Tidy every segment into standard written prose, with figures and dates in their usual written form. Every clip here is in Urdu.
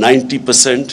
90%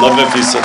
90%।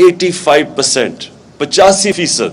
85%, 85%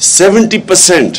70%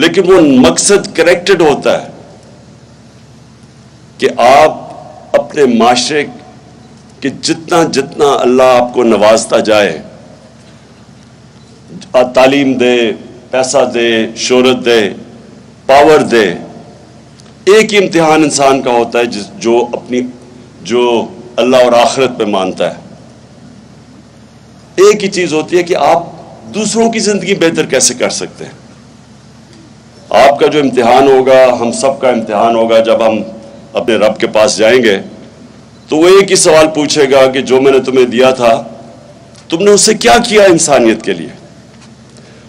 لیکن وہ مقصد کریکٹڈ ہوتا ہے کہ آپ اپنے معاشرے کہ جتنا جتنا اللہ آپ کو نوازتا جائے، تعلیم دے، پیسہ دے، شہرت دے، پاور دے، ایک ہی امتحان انسان کا ہوتا ہے جو اللہ اور آخرت پہ مانتا ہے۔ ایک ہی چیز ہوتی ہے کہ آپ دوسروں کی زندگی بہتر کیسے کر سکتے ہیں۔ آپ کا جو امتحان ہوگا، ہم سب کا امتحان ہوگا، جب ہم اپنے رب کے پاس جائیں گے تو وہ ایک ہی سوال پوچھے گا کہ جو میں نے تمہیں دیا تھا تم نے اسے کیا کیا انسانیت کے لیے۔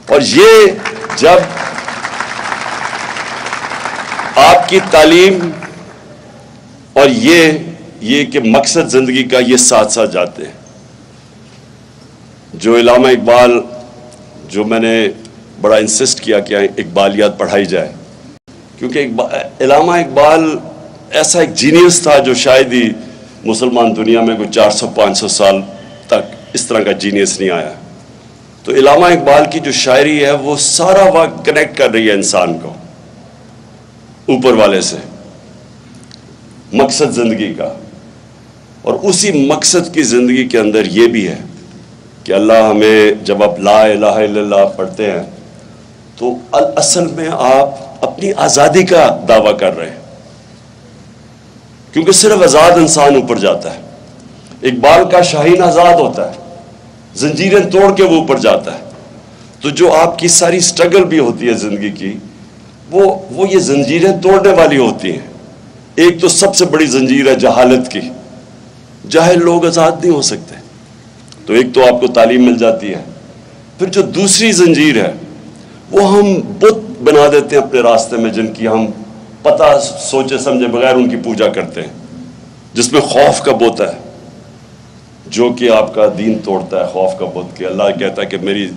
اور یہ جب آپ کی تعلیم اور یہ کہ مقصد زندگی کا یہ ساتھ ساتھ جاتے ہیں۔ جو علامہ اقبال، جو میں نے بڑا انسسٹ کیا کہ اقبالیات پڑھائی جائے، کیونکہ علامہ اقبال ایسا ایک جینیس تھا جو شاید ہی مسلمان دنیا میں کوئی 400-500 سال تک اس طرح کا جینیس نہیں آیا۔ تو علامہ اقبال کی جو شاعری ہے وہ سارا وقت کنیکٹ کر رہی ہے انسان کو اوپر والے سے، مقصد زندگی کا۔ اور اسی مقصد کی زندگی کے اندر یہ بھی ہے کہ اللہ ہمیں، جب آپ لا الہ الا اللہ پڑھتے ہیں تو اصل میں آپ اپنی آزادی کا دعویٰ کر رہے ہیں، کیونکہ صرف آزاد انسان اوپر جاتا ہے۔ اقبال کا شاہین آزاد ہوتا ہے، زنجیریں توڑ کے وہ اوپر جاتا ہے۔ تو جو آپ کی ساری سٹرگل بھی ہوتی ہے زندگی کی، وہ یہ زنجیریں توڑنے والی ہوتی ہیں۔ ایک تو سب سے بڑی زنجیر ہے جہالت کی، جاہل لوگ آزاد نہیں ہو سکتے۔ تو ایک تو آپ کو تعلیم مل جاتی ہے، پھر جو دوسری زنجیر ہے وہ ہم بت بنا دیتے ہیں اپنے راستے میں، جن کی ہم پتہ سوچے سمجھے بغیر ان کی پوجا کرتے ہیں، جس میں خوف کا بت ہے جو کہ آپ کا دین توڑتا ہے۔ خوف کا بت کہ اللہ کہتا ہے کہ میری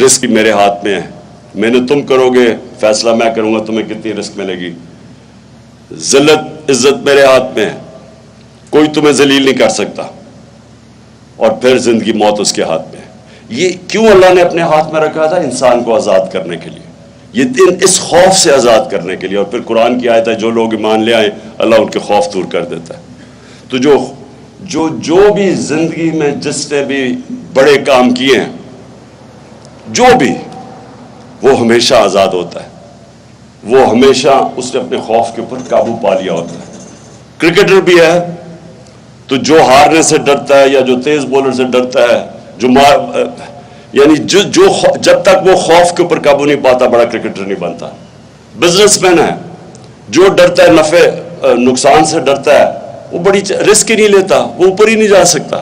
رزق میرے ہاتھ میں ہے، میں نے تم کرو گے فیصلہ، میں کروں گا تمہیں کتنی رزق ملے گی۔ ذلت عزت میرے ہاتھ میں ہے، کوئی تمہیں ذلیل نہیں کر سکتا۔ اور پھر زندگی موت اس کے ہاتھ میں ہے۔ یہ کیوں اللہ نے اپنے ہاتھ میں رکھا تھا؟ انسان کو آزاد کرنے کے لیے، یہ اس خوف سے آزاد کرنے کے لیے۔ اور پھر قرآن کی آیت ہے جو لوگ ایمان لے آئیں اللہ ان کے خوف دور کر دیتا ہے۔ تو جو بھی زندگی میں جس نے بھی بڑے کام کیے ہیں، جو بھی، وہ ہمیشہ آزاد ہوتا ہے، وہ ہمیشہ اس نے اپنے خوف کے اوپر قابو پا لیا ہوتا ہے۔ کرکٹر بھی ہے تو جو ہارنے سے ڈرتا ہے یا جو تیز بولر سے ڈرتا ہے، یعنی جب تک وہ خوف کے اوپر قابو نہیں پاتا بڑا کرکٹر نہیں بنتا۔ بزنس مین ہے جو ڈرتا ہے، نفع نقصان سے ڈرتا ہے، وہ بڑی رسک ہی نہیں لیتا، وہ اوپر ہی نہیں جا سکتا۔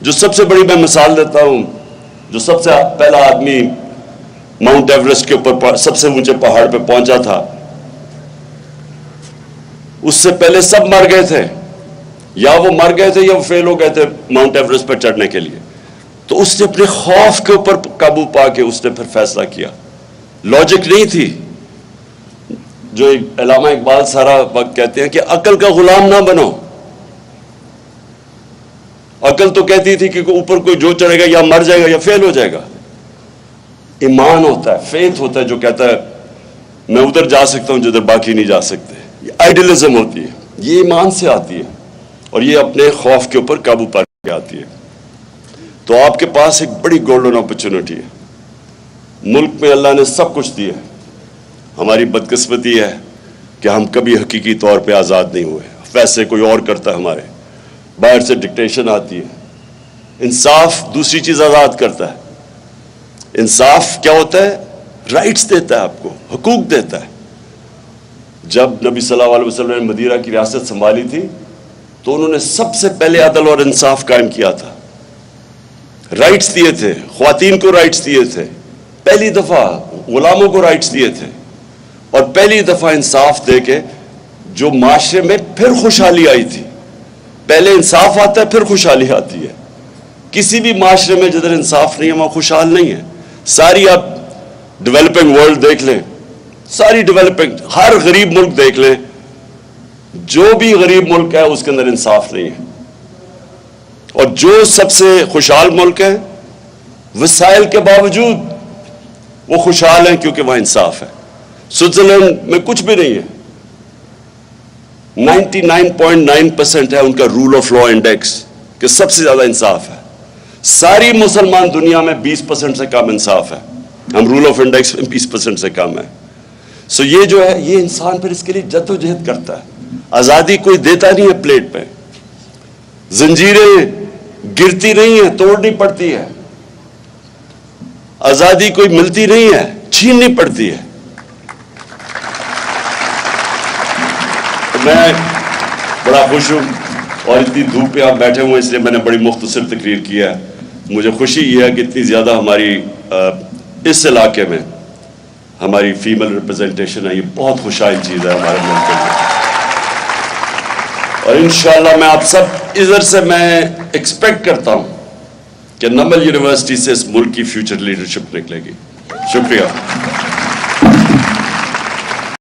جو سب سے بڑی میں مثال دیتا ہوں، جو سب سے پہلا آدمی ماؤنٹ ایوریسٹ کے اوپر سب سے اونچے پہاڑ پہ پہنچا تھا، اس سے پہلے سب مر گئے تھے، یا وہ مر گئے تھے یا وہ فیل ہو گئے تھے ماؤنٹ ایوریسٹ پر چڑھنے کے لیے۔ تو اس نے اپنے خوف کے اوپر قابو پا کے اس نے پھر فیصلہ کیا۔ لاجک نہیں تھی، جو علامہ اقبال سارا وقت کہتے ہیں کہ عقل کا غلام نہ بنو۔ عقل تو کہتی تھی کہ اوپر کوئی جو چڑھے گا یا مر جائے گا یا فیل ہو جائے گا۔ ایمان ہوتا ہے، فیتھ ہوتا ہے جو کہتا ہے میں ادھر جا سکتا ہوں جدھر باقی نہیں جا سکتے۔ یہ آئیڈیلزم ہوتی ہے، یہ ایمان سے آتی ہے، اور یہ اپنے خوف کے اوپر قابو پا کے آتی ہے۔ تو آپ کے پاس ایک بڑی گولڈن اپرچونٹی ہے۔ ملک میں اللہ نے سب کچھ دیا ہے، ہماری بدقسمتی ہے کہ ہم کبھی حقیقی طور پہ آزاد نہیں ہوئے، فیصلے کوئی اور کرتا ہے ہمارے، باہر سے ڈکٹیشن آتی ہے۔ انصاف دوسری چیز آزاد کرتا ہے۔ انصاف کیا ہوتا ہے؟ رائٹس دیتا ہے، آپ کو حقوق دیتا ہے۔ جب نبی صلی اللہ علیہ وسلم نے مدینہ کی ریاست سنبھالی تھی تو انہوں نے سب سے پہلے عدل اور انصاف قائم کیا تھا، رائٹس دیے تھے، خواتین کو رائٹس دیے تھے، پہلی دفعہ غلاموں کو رائٹس دیے تھے، اور پہلی دفعہ انصاف دے کے جو معاشرے میں پھر خوشحالی آئی تھی۔ پہلے انصاف آتا ہے پھر خوشحالی آتی ہے۔ کسی بھی معاشرے میں جدھر انصاف نہیں ہے وہاں خوشحال نہیں ہے۔ ساری آپ ڈیولپنگ ورلڈ دیکھ لیں، ساری ڈیولپنگ، ہر غریب ملک دیکھ لیں، جو بھی غریب ملک ہے اس کے اندر انصاف نہیں ہے۔ اور جو سب سے خوشحال ملک ہے، وسائل کے باوجود وہ خوشحال ہیں کیونکہ وہاں انصاف ہے. سوئٹزرلینڈ میں کچھ بھی نہیں ہے. 99.9% ہے ان کا رول آف لا انڈیکس کہ سب سے زیادہ انصاف ہے. ساری مسلمان دنیا میں 20% سے کم انصاف ہے. ہم رول آف انڈیکس میں 20% سے کم ہے. سو یہ جو ہے یہ انسان پھر اس کے لیے جد و جہد کرتا ہے. آزادی کوئی دیتا نہیں ہے پلیٹ پہ. زنجیریں گرتی نہیں ہیں, توڑنی پڑتی ہے. آزادی کوئی ملتی نہیں ہے, چھیننی پڑتی ہے. میں بڑا خوش ہوں اور اتنی دھوپ پہ آپ بیٹھے ہوئے اس لیے میں نے بڑی مختصر تقریر کیا ہے. مجھے خوشی یہ ہے کہ اتنی زیادہ ہماری اس علاقے میں ہماری فیمل ریپرزنٹیشن ہے. یہ بہت خوشحال چیز ہے ہمارے ملک کے لیے. اور انشاءاللہ میں آپ سب ادھر سے میں ایکسپیکٹ کرتا ہوں کہ نمل یونیورسٹی سے اس ملک کی فیوچر لیڈرشپ نکلے گی. شکریہ.